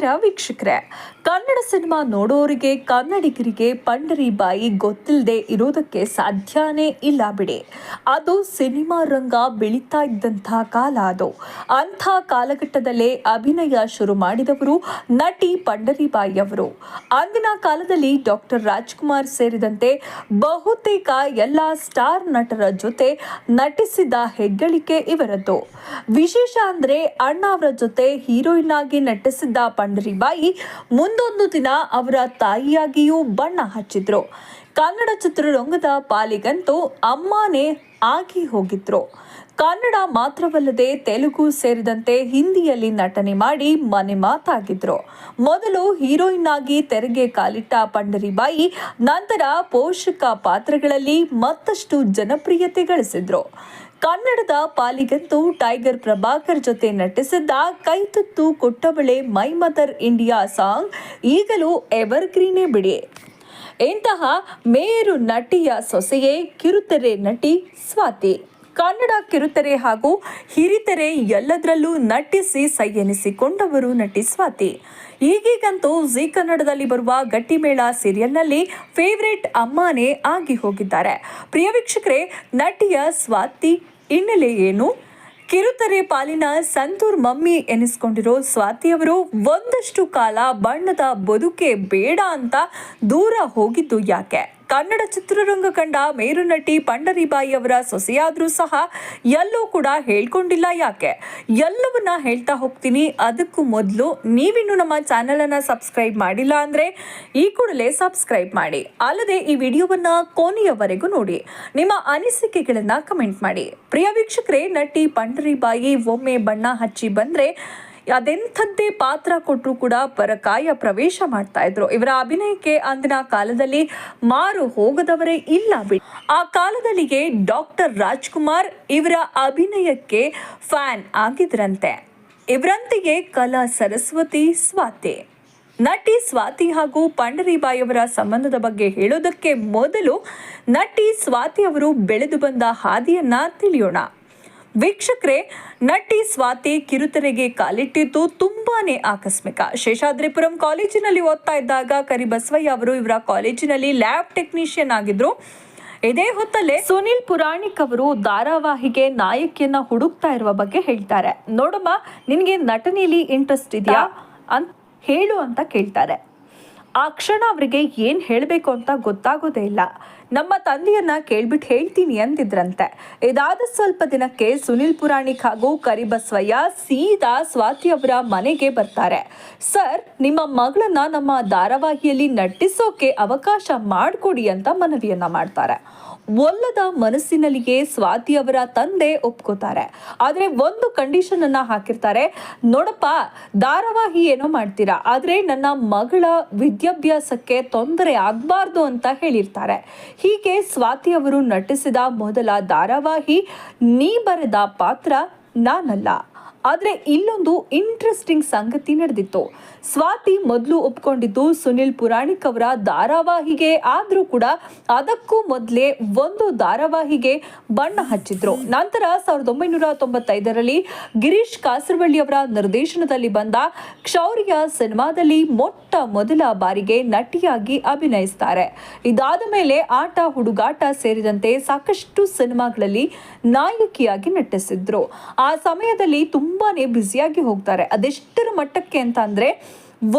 ನಮಸ್ಕಾರ ವೀಕ್ಷಕರೇ. ಕನ್ನಡ ಸಿನಿಮಾ ನೋಡೋರಿಗೆ, ಕನ್ನಡಿಗರಿಗೆ ಪಂಡರಿಬಾಯಿ ಗೊತ್ತಿಲ್ಲದೆ ಇರೋದಕ್ಕೆ ಸಾಧ್ಯನೇ ಇಲ್ಲ ಬಿಡಿ. ಅದು ಸಿನಿಮಾ ರಂಗ ಬೆಳೀತಾ ಇದ್ದಂಥ ಕಾಲ ಅದು. ಅಂಥ ಕಾಲಘಟ್ಟದಲ್ಲೇ ಅಭಿನಯ ಶುರು ಮಾಡಿದವರು ನಟಿ ಪಂಡರಿಬಾಯಿ ಅವರು. ಅಂದಿನ ಕಾಲದಲ್ಲಿ ಡಾಕ್ಟರ್ ರಾಜ್ಕುಮಾರ್ ಸೇರಿದಂತೆ ಬಹುತೇಕ ಎಲ್ಲ ಸ್ಟಾರ್ ನಟರ ಜೊತೆ ನಟಿಸಿದ ಹೆಗ್ಗಳಿಕೆ ಇವರದ್ದು. ವಿಶೇಷ ಅಂದ್ರೆ ಅಣ್ಣ ಅವರ ಜೊತೆ ಹೀರೋಯಿನ್ ಆಗಿ ನಟಿಸಿದ್ದ ಪಂಡರಿಬಾಯಿ ಮುಂದೊಂದು ದಿನ ಅವರ ತಾಯಿಯಾಗಿಯೂ ಬಣ್ಣ ಹಚ್ಚಿದ್ರು. ಕನ್ನಡ ಚಿತ್ರರಂಗದ ಪಾಲಿಗಂತೂ ಅಮ್ಮನೇ ಆಗಿ ಹೋಗಿದ್ರು. ಕನ್ನಡ ಮಾತ್ರವಲ್ಲದೆ ತೆಲುಗು ಸೇರಿದಂತೆ ಹಿಂದಿಯಲ್ಲಿ ನಟನೆ ಮಾಡಿ ಮನೆ ಮಾತಾಗಿದ್ರು. ಮೊದಲು ಹೀರೋಯಿನ್ ಆಗಿ ತೆರೆಗೆ ಕಾಲಿಟ್ಟ ಪಂಡರಿಬಾಯಿ ನಂತರ ಪೋಷಕ ಪಾತ್ರಗಳಲ್ಲಿ ಮತ್ತಷ್ಟು ಜನಪ್ರಿಯತೆ ಗಳಿಸಿದ್ರು. ಕನ್ನಡದ ಪಾಲಿಗಂತೂ ಟೈಗರ್ ಪ್ರಭಾಕರ್ ಜೊತೆ ನಟಿಸಿದ್ದ ಕೈತುತ್ತು ಕೊಟ್ಟಬಳೆ ಮೈ ಮದರ್ ಇಂಡಿಯಾ ಸಾಂಗ್ ಈಗಲೂ ಎವರ್ಗ್ರೀನೇ ಬಿಡಿ. ಇಂತಹ ಮೇರು ನಟಿಯ ಸೊಸೆಯೇ ಕಿರುತೆರೆ ನಟಿ ಸ್ವಾತಿ. ಕನ್ನಡ ಕಿರುತೆರೆ ಹಾಗೂ ಹಿರಿತೆರೆ ಎಲ್ಲದರಲ್ಲೂ ನಟಿಸಿ ಸೈ ಎನಿಸಿಕೊಂಡವರು ನಟಿ ಸ್ವಾತಿ. ಈಗೀಗಂತೂ ಜೀ ಕನ್ನಡದಲ್ಲಿ ಬರುವ ಗಟ್ಟಿಮೇಳ ಸೀರಿಯಲ್ನಲ್ಲಿ ಫೇವರೇಟ್ ಅಮ್ಮನೇ ಆಗಿ ಹೋಗಿದ್ದಾರೆ. ಪ್ರಿಯ ವೀಕ್ಷಕರೇ, ನಟಿಯ ಸ್ವಾತಿ ಹಿನ್ನೆಲೆ ಏನು? ಕಿರುತೆರೆ ಪಾಲಿನ ಸಂತೂರ್ ಮಮ್ಮಿ ಎನಿಸ್ಕೊಂಡಿರೋ ಸ್ವಾತಿ ಅವರು ಒಂದಷ್ಟು ಕಾಲ ಬಣ್ಣದ ಬದುಕೆ ಬೇಡ ಅಂತ ದೂರ ಹೋಗಿದ್ದು ಯಾಕೆ? ಕನ್ನಡ ಚಿತ್ರರಂಗ ಕಂಡ ಮೇರು ನಟಿ ಪಂಡರಿಬಾಯಿ ಅವರ ಸೊಸೆಯಾದ್ರೂ ಸಹ ಎಲ್ಲೂ ಕೂಡ ಹೇಳ್ಕೊಂಡಿಲ್ಲ ಯಾಕೆ? ಎಲ್ಲವನ್ನ ಹೇಳ್ತಾ ಹೋಗ್ತೀನಿ. ಅದಕ್ಕೂ ಮೊದಲು ನೀವಿನ್ನು ನಮ್ಮ ಚಾನೆಲ್ ಅನ್ನ ಸಬ್ಸ್ಕ್ರೈಬ್ ಮಾಡಿಲ್ಲ ಅಂದ್ರೆ ಈ ಕೂಡಲೇ ಸಬ್ಸ್ಕ್ರೈಬ್ ಮಾಡಿ. ಅಲ್ಲದೆ ಈ ವಿಡಿಯೋವನ್ನ ಕೊನೆಯವರೆಗೂ ನೋಡಿ. ನಿಮ್ಮ ಅನಿಸಿಕೆಗಳನ್ನ ಕಮೆಂಟ್ ಮಾಡಿ. ಪ್ರಿಯ ವೀಕ್ಷಕರೇ, ನಟಿ ಪಂಡರಿಬಾಯಿ ಒಮ್ಮೆ ಬಣ್ಣ ಹಚ್ಚಿ ಬಂದ್ರೆ ಅದೆಂಥದ್ದೇ ಪಾತ್ರ ಕೊಟ್ಟರು ಕೂಡ ಪರಕಾಯ ಪ್ರವೇಶ ಮಾಡ್ತಾ ಇದ್ರು. ಇವರ ಅಭಿನಯಕ್ಕೆ ಅಂದಿನ ಕಾಲದಲ್ಲಿ ಮಾರು ಹೋಗದವರೇ ಇಲ್ಲ ಬಿಡಿ. ಆ ಕಾಲದಲ್ಲಿಗೆ ಡಾಕ್ಟರ್ ರಾಜ್ಕುಮಾರ್ ಇವರ ಅಭಿನಯಕ್ಕೆ ಫ್ಯಾನ್ ಆಗಿದ್ರಂತೆ. ಇವರಂತೆಯೇ ಕಲಾ ಸರಸ್ವತಿ ಸ್ವಾತಿ. ನಟಿ ಸ್ವಾತಿ ಹಾಗೂ ಪಂಡರಿಬಾಯಿ ಅವರ ಸಂಬಂಧದ ಬಗ್ಗೆ ಹೇಳೋದಕ್ಕೆ ಮೊದಲು ನಟಿ ಸ್ವಾತಿ ಅವರು ಬೆಳೆದು ಬಂದ ಹಾದಿಯನ್ನ ತಿಳಿಯೋಣ. ವೀಕ್ಷಕರೇ, ನಟಿ ಸ್ವಾತಿ ಕಿರುತೆರೆಗೆ ಕಾಲಿಟ್ಟಿದ್ದು ತುಂಬಾನೇ ಆಕಸ್ಮಿಕ. ಶೇಷಾದ್ರಿಪುರಂ ಕಾಲೇಜಿನಲ್ಲಿ ಓದ್ತಾ ಇದ್ದಾಗ ಕರಿಬಸವಯ್ಯ ಅವರು ಇವರ ಕಾಲೇಜಿನಲ್ಲಿ ಲ್ಯಾಬ್ ಟೆಕ್ನಿಷಿಯನ್ ಆಗಿದ್ರು. ಇದೇ ಹೊತ್ತಲ್ಲೇ ಸುನಿಲ್ ಪುರಾಣಿಕ್ ಅವರು ಧಾರಾವಾಹಿಗೆ ನಾಯಕಿಯನ್ನ ಹುಡುಕ್ತಾ ಇರುವ ಬಗ್ಗೆ ಹೇಳ್ತಾರೆ. ನೋಡಮ್ಮ, ನಿನಗೆ ನಟನೆಯಲ್ಲಿ ಇಂಟ್ರೆಸ್ಟ್ ಇದೆಯಾ ಅಂತ ಹೇಳು ಅಂತ ಕೇಳ್ತಾರೆ. ಆ ಕ್ಷಣ ಅವರಿಗೆ ಏನು ಹೇಳಬೇಕು ಅಂತ ಗೊತ್ತಾಗೋದೇ ಇಲ್ಲ. ನಮ್ಮ ತಂದೆಯನ್ನ ಕೇಳ್ಬಿಟ್ಟು ಹೇಳ್ತೀನಿ ಅಂದಿದ್ರಂತೆ. ಇದಾದ ಸ್ವಲ್ಪ ದಿನಕ್ಕೆ ಸುನಿಲ್ ಪುರಾಣಿಕ್ ಹಾಗೂ ಕರಿಬಸವಯ್ಯ ಸೀದಾ ಸ್ವಾತಿ ಅವರ ಮನೆಗೆ ಬರ್ತಾರೆ. ಸರ್, ನಿಮ್ಮ ಮಗಳನ್ನ ನಮ್ಮ ಧಾರಾವಾಹಿಯಲ್ಲಿ ನಟಿಸೋಕೆ ಅವಕಾಶ ಮಾಡಿಕೊಡಿ ಅಂತ ಮನವಿಯನ್ನ ಮಾಡ್ತಾರೆ. ಒಲ್ಲದ ಮನಸ್ಸಿನಲ್ಲಿಯೇ ಸ್ವಾತಿ ಅವರ ತಂದೆ ಒಪ್ಕೋತಾರೆ. ಆದರೆ ಒಂದು ಕಂಡೀಷನ್ ಅನ್ನ ಹಾಕಿರ್ತಾರೆ. ನೋಡಪ್ಪ, ಧಾರಾವಾಹಿ ಏನೋ ಮಾಡ್ತೀರಾ, ಆದ್ರೆ ನನ್ನ ಮಗಳ ವಿದ್ಯಾಭ್ಯಾಸಕ್ಕೆ ತೊಂದರೆ ಆಗ್ಬಾರ್ದು ಅಂತ ಹೇಳಿರ್ತಾರೆ. ಹೀಗೆ ಸ್ವಾತಿ ಅವರು ನಟಿಸಿದ ಮೊದಲ ಧಾರಾವಾಹಿ ನೀ ಬರೆದ ಪಾತ್ರ ನಾನಲ್ಲ. ಆದರೆ ಇಲ್ಲೊಂದು ಇಂಟ್ರೆಸ್ಟಿಂಗ್ ಸಂಗತಿ ನಡೆದಿತ್ತು. ಸ್ವಾತಿ ಮೊದಲು ಒಪ್ಕೊಂಡಿದ್ದು ಸುನಿಲ್ ಪುರಾಣಿಕ್ ಅವರ ಧಾರಾವಾಹಿಗೆ. ಆದರೂ ಕೂಡ ಅದಕ್ಕೂ ಮೊದಲೇ ಒಂದು ಧಾರಾವಾಹಿಗೆ ಬಣ್ಣ ಹಚ್ಚಿದ್ರು. ನಂತರ 1995ರಲ್ಲಿ ಗಿರೀಶ್ ಕಾಸರವಳ್ಳಿ ಅವರ ನಿರ್ದೇಶನದಲ್ಲಿ ಬಂದ ಕ್ಷೌರ್ಯ ಸಿನಿಮಾದಲ್ಲಿ ಮೊಟ್ಟ ಮೊದಲ ಬಾರಿಗೆ ನಟಿಯಾಗಿ ಅಭಿನಯಿಸ್ತಾರೆ. ಇದಾದ ಮೇಲೆ ಆಟ ಹುಡುಗಾಟ ಸೇರಿದಂತೆ ಸಾಕಷ್ಟು ಸಿನಿಮಾಗಳಲ್ಲಿ ನಾಯಕಿಯಾಗಿ ನಟಿಸಿದ್ರು. ಆ ಸಮಯದಲ್ಲಿ ತುಂಬಾನೇ ಬ್ಯುಸಿಯಾಗಿ ಹೋಗ್ತಾರೆ. ಅದೆಷ್ಟರ ಮಟ್ಟಕ್ಕೆ ಅಂತ ಅಂದ್ರೆ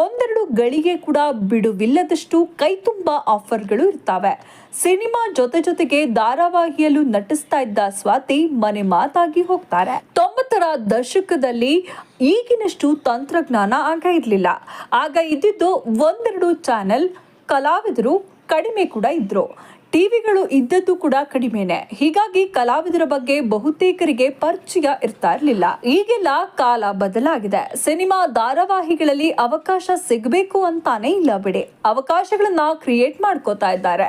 ಒಂದೆರಡು ಗಳಿಗೆ ಕೂಡ ಬಿಡುವಿಲ್ಲದಷ್ಟು ಕೈ ತುಂಬಾ ಆಫರ್ಗಳು ಇರ್ತಾವೆ. ಸಿನಿಮಾ ಜೊತೆಗೆ ಧಾರಾವಾಹಿಯಲ್ಲೂ ನಟಿಸ್ತಾ ಇದ್ದ ಸ್ವಾತಿ ಮನೆ ಮಾತಾಗಿ ಹೋಗ್ತಾರೆ. 90ರ ದಶಕದಲ್ಲಿ ಈಗಿನಷ್ಟು ತಂತ್ರಜ್ಞಾನ ಆಗ ಇರಲಿಲ್ಲ. ಆಗ ಇದ್ದಿದ್ದು ಒಂದೆರಡು ಚಾನೆಲ್, ಕಲಾವಿದರು ಕಡಿಮೆ ಕೂಡ ಇದ್ರು. ಟಿವಿಗಳು ಇದ್ದದ್ದು ಕೂಡ ಕಡಿಮೆನೆ. ಹೀಗಾಗಿ ಕಲಾವಿದರ ಬಗ್ಗೆ ಬಹುತೇಕರಿಗೆ ಪರಿಚಯ ಇರ್ತಾ ಇರಲಿಲ್ಲ. ಈಗೆಲ್ಲ ಕಾಲ ಬದಲಾಗಿದೆ. ಸಿನಿಮಾ ಧಾರಾವಾಹಿಗಳಲ್ಲಿ ಅವಕಾಶ ಸಿಗಬೇಕು ಅಂತಾನೆ ಇಲ್ಲ ಬಿಡಿ. ಅವಕಾಶಗಳನ್ನ ಕ್ರಿಯೇಟ್ ಮಾಡ್ಕೋತಾ ಇದ್ದಾರೆ.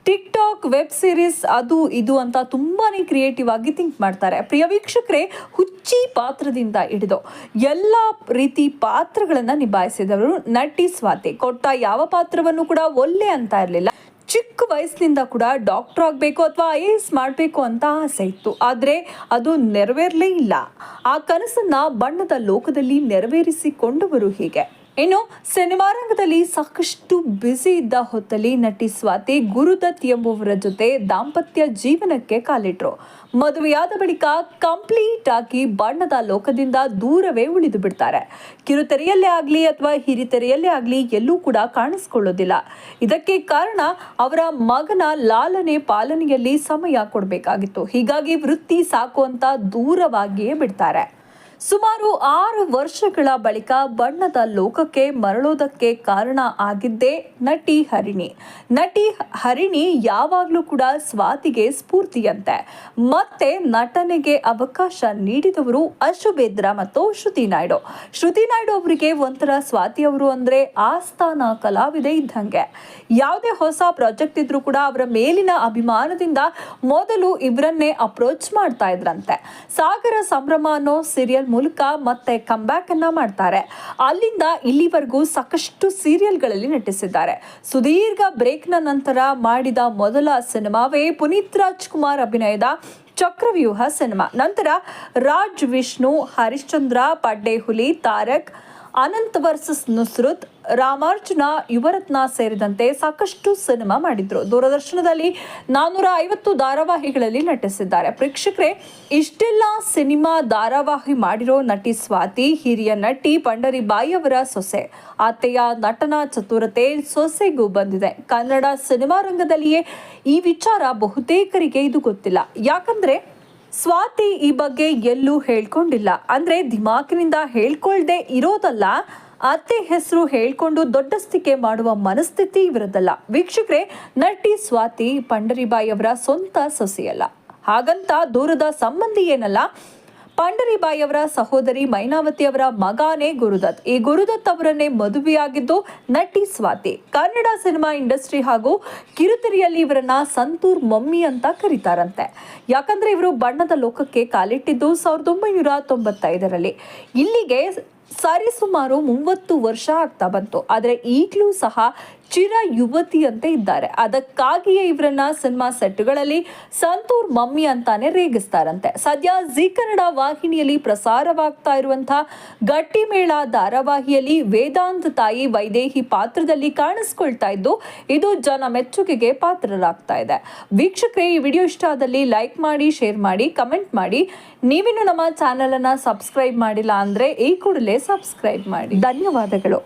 ಟಿಕ್ ಟಾಕ್, ವೆಬ್ ಸೀರೀಸ್, ಅದು ಇದು ಅಂತ ತುಂಬಾನೇ ಕ್ರಿಯೇಟಿವ್ ಆಗಿ ಥಿಂಕ್ ಮಾಡ್ತಾರೆ. ಪ್ರಿಯ ವೀಕ್ಷಕರೇ, ಹುಚ್ಚಿ ಪಾತ್ರದಿಂದ ಹಿಡಿದು ಎಲ್ಲ ರೀತಿ ಪಾತ್ರಗಳನ್ನ ನಿಭಾಯಿಸಿದವರು ನಟಿ ಸ್ವಾತಿ. ಕೊಟ್ಟ ಯಾವ ಪಾತ್ರವನ್ನು ಕೂಡ ಒಲ್ಲೆ ಅಂತ ಇರಲಿಲ್ಲ. ಚಿಕ್ಕ ವಯಸ್ಸಿನಿಂದ ಕೂಡ ಡಾಕ್ಟರ್ ಆಗಬೇಕು ಅಥವಾ IAS ಮಾಡಬೇಕು ಅಂತ ಆಸೆ ಇತ್ತು. ಆದರೆ ಅದು ನೆರವೇರಲೇ ಇಲ್ಲ. ಆ ಕನಸನ್ನ ಬಣ್ಣದ ಲೋಕದಲ್ಲಿ ನೆರವೇರಿಸಿಕೊಂಡವರು ಹೀಗೆ. ಇನ್ನು ಸಿನಿಮಾ ರಂಗದಲ್ಲಿ ಸಾಕಷ್ಟು ಬ್ಯುಸಿ ಇದ್ದ ಹೊತ್ತಲ್ಲಿ ನಟಿ ಸ್ವಾತಿ ಗುರುದತ್ ಎಂಬುವರ ಜೊತೆ ದಾಂಪತ್ಯ ಜೀವನಕ್ಕೆ ಕಾಲಿಟ್ರು. ಮದುವೆಯಾದ ಬಳಿಕ ಕಂಪ್ಲೀಟ್ ಆಗಿ ಬಣ್ಣದ ಲೋಕದಿಂದ ದೂರವೇ ಉಳಿದು ಬಿಡ್ತಾರೆ. ಕಿರುತೆರೆಯಲ್ಲೇ ಆಗಲಿ ಅಥವಾ ಹಿರಿತೆರೆಯಲ್ಲೇ ಆಗಲಿ ಎಲ್ಲೂ ಕೂಡ ಕಾಣಿಸ್ಕೊಳ್ಳೋದಿಲ್ಲ. ಇದಕ್ಕೆ ಕಾರಣ ಅವರ ಮಗನ ಲಾಲನೆ ಪಾಲನೆಯಲ್ಲಿ ಸಮಯ ಕೊಡಬೇಕಾಗಿತ್ತು. ಹೀಗಾಗಿ ವೃತ್ತಿ ಸಾಕು ಅಂತ ದೂರವಾಗಿಯೇ ಬಿಡ್ತಾರೆ. ಸುಮಾರು 6 ವರ್ಷಗಳ ಬಳಿಕ ಬಣ್ಣದ ಲೋಕಕ್ಕೆ ಮರಳೋದಕ್ಕೆ ಕಾರಣ ಆಗಿದ್ದೇ ನಟಿ ಹರಿಣಿ. ನಟಿ ಹರಿಣಿ ಯಾವಾಗಲೂ ಕೂಡ ಸ್ವಾತಿಗೆ ಸ್ಫೂರ್ತಿಯಂತೆ. ಮತ್ತೆ ನಟನೆಗೆ ಅವಕಾಶ ನೀಡಿದವರು ಅಶುಬೇದ್ರ ಮತ್ತು ಶ್ರುತಿ ನಾಯ್ಡು. ಶ್ರುತಿ ನಾಯ್ಡು ಅವರಿಗೆ ಒಂಥರ ಸ್ವಾತಿ ಅವರು ಅಂದ್ರೆ ಆಸ್ಥಾನ ಕಲಾವಿದೆ ಇದ್ದಂಗೆ. ಯಾವುದೇ ಹೊಸ ಪ್ರಾಜೆಕ್ಟ್ ಇದ್ರೂ ಕೂಡ ಅವರ ಮೇಲಿನ ಅಭಿಮಾನದಿಂದ ಮೊದಲು ಇವರನ್ನೇ ಅಪ್ರೋಚ್ ಮಾಡ್ತಾ ಇದ್ರಂತೆ. ಸಾಗರ ಸಂಭ್ರಮ ಅನ್ನೋ ಸೀರಿಯಲ್ ಮೂಲಕ ಮತ್ತೆ ಕಂಬ್ಯಾಕ್ ಅನ್ನ ಮಾಡ್ತಾರೆ. ಅಲ್ಲಿಂದ ಇಲ್ಲಿವರೆಗೂ ಸಾಕಷ್ಟು ಸೀರಿಯಲ್ಗಳಲ್ಲಿ ನಟಿಸಿದ್ದಾರೆ. ಸುದೀರ್ಘ ಬ್ರೇಕ್ನ ನಂತರ ಮಾಡಿದ ಮೊದಲ ಸಿನಿಮಾವೇ ಪುನೀತ್ ರಾಜ್ಕುಮಾರ್ ಅಭಿನಯದ ಚಕ್ರವ್ಯೂಹ ಸಿನಿಮಾ. ನಂತರ ರಾಜ್ ವಿಷ್ಣು, ಹರಿಶ್ಚಂದ್ರ, ಪಡ್ಡೆ ಹುಲಿ, ತಾರಕ್, ಅನಂತ್ ವರ್ಸಸ್ ನುಸ್ರುತ್, ರಾಮಾರ್ಜುನ, ಯುವರತ್ನ ಸೇರಿದಂತೆ ಸಾಕಷ್ಟು ಸಿನಿಮಾ ಮಾಡಿದ್ರು. ದೂರದರ್ಶನದಲ್ಲಿ 450 ಧಾರಾವಾಹಿಗಳಲ್ಲಿ ನಟಿಸಿದ್ದಾರೆ. ಪ್ರೇಕ್ಷಕರೇ, ಇಷ್ಟೆಲ್ಲ ಸಿನಿಮಾ ಧಾರಾವಾಹಿ ಮಾಡಿರೋ ನಟಿ ಸ್ವಾತಿ ಹಿರಿಯ ನಟಿ ಪಂಡರಿಬಾಯಿ ಅವರ ಸೊಸೆ. ಆಕೆಯ ನಟನಾ ಚತುರತೆ ಸೊಸೆಗೂ ಬಂದಿದೆ. ಕನ್ನಡ ಸಿನಿಮಾ ರಂಗದಲ್ಲಿಯೇ ಈ ವಿಚಾರ ಬಹುತೇಕರಿಗೆ ಇದು ಗೊತ್ತಿಲ್ಲ. ಯಾಕಂದ್ರೆ ಸ್ವಾತಿ ಈ ಬಗ್ಗೆ ಎಲ್ಲೂ ಹೇಳ್ಕೊಂಡಿಲ್ಲ. ಅಂದ್ರೆ ದಿಮಾಕಿನಿಂದ ಹೇಳ್ಕೊಳ್ದೆ ಇರೋದಲ್ಲ, ಅತ್ತೆ ಹೆಸರು ಹೇಳ್ಕೊಂಡು ದೊಡ್ಡಸ್ತಿಕೆ ಮಾಡುವ ಮನಸ್ಥಿತಿ ಇವರದಲ್ಲ. ವೀಕ್ಷಕರೇ, ನಟಿ ಸ್ವಾತಿ ಪಂಡರಿಬಾಯಿ ಅವರ ಸ್ವಂತ ಸೊಸೆಯಲ್ಲ. ಹಾಗಂತ ದೂರದ ಸಂಬಂಧಿ ಏನಲ್ಲ. ಪಂಡರಿಬಾಯಿ ಅವರ ಸಹೋದರಿ ಮೈನಾವತಿ ಅವರ ಮಗಾನೇ ಗುರುದತ್. ಈ ಗುರುದತ್ ಅವರನ್ನೇ ಮದುವೆಯಾಗಿದ್ದು ನಟಿ ಸ್ವಾತಿ. ಕನ್ನಡ ಸಿನಿಮಾ ಇಂಡಸ್ಟ್ರಿ ಹಾಗೂ ಕಿರುತೆರೆಯಲ್ಲಿ ಇವರನ್ನ ಸಂತೂರ್ ಮಮ್ಮಿ ಅಂತ ಕರೀತಾರಂತೆ. ಯಾಕಂದ್ರೆ ಇವರು ಬಣ್ಣದ ಲೋಕಕ್ಕೆ ಕಾಲಿಟ್ಟಿದ್ದು 1995ರಲ್ಲಿ. ಇಲ್ಲಿಗೆ ಸರಿಸುಮಾರು 30 ವರ್ಷ ಆಗ್ತಾ ಬಂತು. ಆದರೆ ಈಗಲೂ ಸಹ ಚಿರ ಯುವತಿಯಂತೆ ಇದ್ದಾರೆ. ಅದಕ್ಕಾಗಿಯೇ ಇವರನ್ನ ಸಿನಿಮಾ ಸೆಟ್ಗಳಲ್ಲಿ ಸಂತೂರ್ ಮಮ್ಮಿ ಅಂತಾನೆ ರೇಗಿಸ್ತಾರಂತೆ. ಸದ್ಯ ಜಿ ಕನ್ನಡ ವಾಹಿನಿಯಲ್ಲಿ ಪ್ರಸಾರವಾಗ್ತಾ ಇರುವಂತಹ ಗಟ್ಟಿಮೇಳ ಧಾರಾವಾಹಿಯಲ್ಲಿ ವೇದಾಂತ್ ತಾಯಿ ವೈದೇಹಿ ಪಾತ್ರದಲ್ಲಿ ಕಾಣಿಸ್ಕೊಳ್ತಾ ಇದ್ದು ಇದು ಜನ ಮೆಚ್ಚುಗೆಗೆ ಪಾತ್ರರಾಗ್ತಾ ಇದೆ. ವೀಕ್ಷಕರೇ, ಈ ವಿಡಿಯೋ ಇಷ್ಟ ಆದಲ್ಲಿ ಲೈಕ್ ಮಾಡಿ, ಶೇರ್ ಮಾಡಿ, ಕಮೆಂಟ್ ಮಾಡಿ. ನೀವಿನ್ನು ನಮ್ಮ ಚಾನೆಲ್ ಅನ್ನ ಸಬ್ಸ್ಕ್ರೈಬ್ ಮಾಡಿಲ್ಲ ಅಂದ್ರೆ ಈ ಕೂಡಲೇ ಸಬ್ಸ್ಕ್ರೈಬ್ ಮಾಡಿ. ಧನ್ಯವಾದಗಳು.